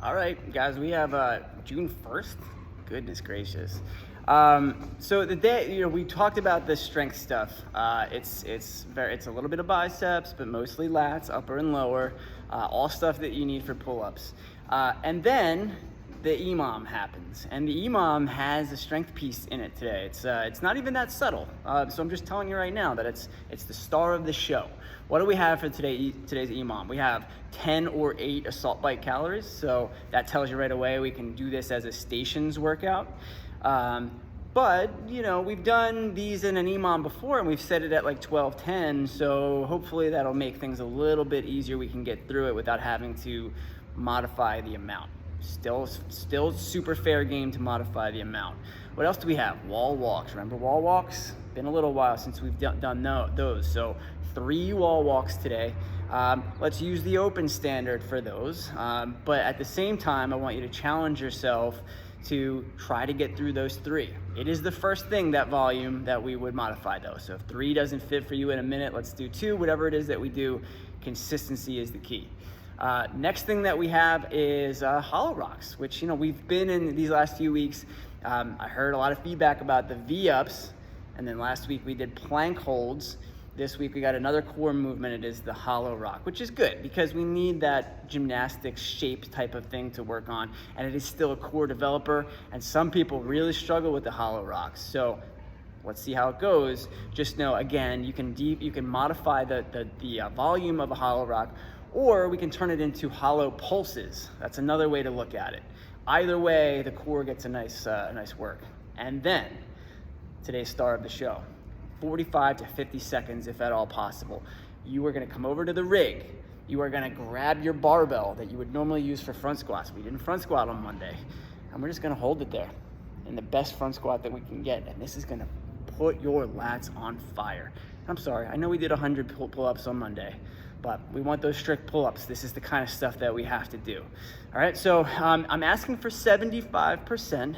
All right, guys, we have June 1st. Goodness gracious. So the day, we talked about the strength stuff. It's a little bit of biceps, but mostly lats, upper and lower, all stuff that you need for pull-ups. And then the EMOM happens, and the EMOM has a strength piece in it today. It's not even that subtle. So I'm just telling you right now that it's the star of the show. What do we have for today's EMOM? We have 10 or 8 assault bike calories. So that tells you right away we can do this as a stations workout. But we've done these in an EMOM before, and we've set it at like 12:10. So hopefully that'll make things a little bit easier. We can get through it without having to modify the amount. Still super fair game to modify the amount. What else do we have? Wall walks. Remember wall walks? Been a little while since we've done those. So 3 wall walks today. Let's use the open standard for those. But at the same time, I want you to challenge yourself to try to get through those 3. It is the first thing, that volume, that we would modify though. So if 3 doesn't fit for you in a minute, let's do 2. Whatever it is that we do, consistency is the key. Next thing that we have is hollow rocks, which we've been in these last few weeks. I heard a lot of feedback about the V-ups, and then last week we did plank holds. This week we got another core movement. It is the hollow rock, which is good because we need that gymnastics shape type of thing to work on, and it is still a core developer, and some people really struggle with the hollow rocks. So let's see how it goes. Just know, again, you can modify the volume of a hollow rock, or we can turn it into hollow pulses. That's another way to look at it. Either way, the core gets a nice work. And then today's star of the show, 45 to 50 seconds, if at all possible. You are gonna come over to the rig. You are gonna grab your barbell that you would normally use for front squats. We didn't front squat on Monday. And we're just gonna hold it there in the best front squat that we can get. And this is gonna put your lats on fire. I'm sorry, I know we did 100 pull-ups on Monday, but we want those strict pull-ups. This is the kind of stuff that we have to do. All right, so I'm asking for 75%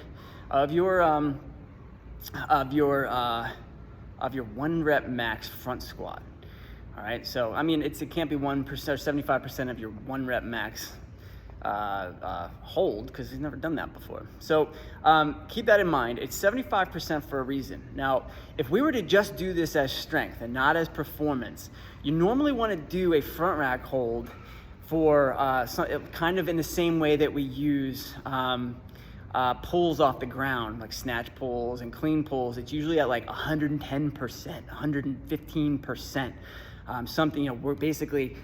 of your 1 rep max front squat. All right, so I mean, it can't be 1% or 75% of your 1 rep max hold, because you've never done that before. So keep that in mind. It's 75% for a reason. Now, if we were to just do this as strength and not as performance, you normally want to do a front rack hold for kind of in the same way that we use pulls off the ground, like snatch pulls and clean pulls. It's usually at like 110%, 115%. Something, we're basically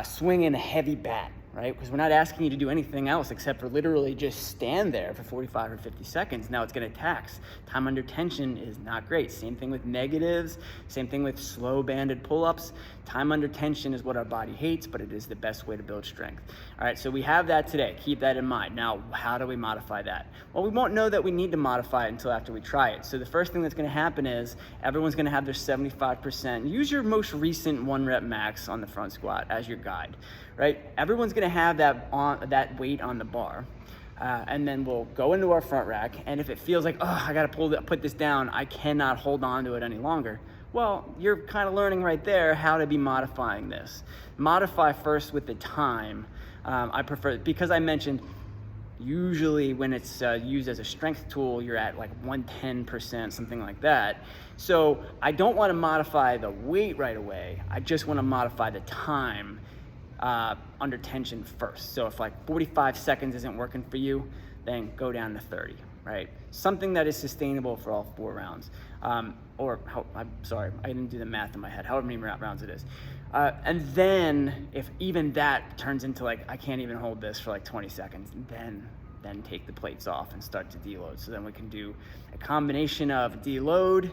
swinging a heavy bat, right? Because we're not asking you to do anything else except for literally just stand there for 45 or 50 seconds. Now it's going to tax. Time under tension is not great. Same thing with negatives. Same thing with slow banded pull-ups. Time under tension is what our body hates, but it is the best way to build strength. All right, so we have that today. Keep that in mind. Now, how do we modify that? Well, we won't know that we need to modify it until after we try it. So the first thing that's going to happen is everyone's going to have their 75%. Use your most recent 1 rep max on the front squat as your guide, right? Everyone's going to have that weight on the bar. And then we'll go into our front rack, and if it feels like, I got to put this down, I cannot hold on to it any longer, well, you're kind of learning right there how to be modifying this. Modify first with the time. I prefer, because I mentioned usually when it's used as a strength tool, you're at like 110%, something like that. So I don't want to modify the weight right away. I just want to modify the time under tension first. So if like 45 seconds isn't working for you, then go down to 30, right? Something that is sustainable for all 4 rounds. I'm sorry, I didn't do the math in my head, however many rounds it is. And then if even that turns into like, I can't even hold this for like 20 seconds, then take the plates off and start to deload. So then we can do a combination of deload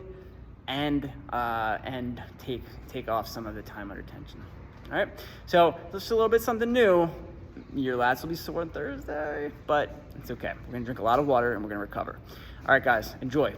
and take off some of the time under tension. All right, so just a little bit something new. Your lats will be sore on Thursday, but it's okay. We're gonna drink a lot of water and we're gonna recover. All right, guys, enjoy.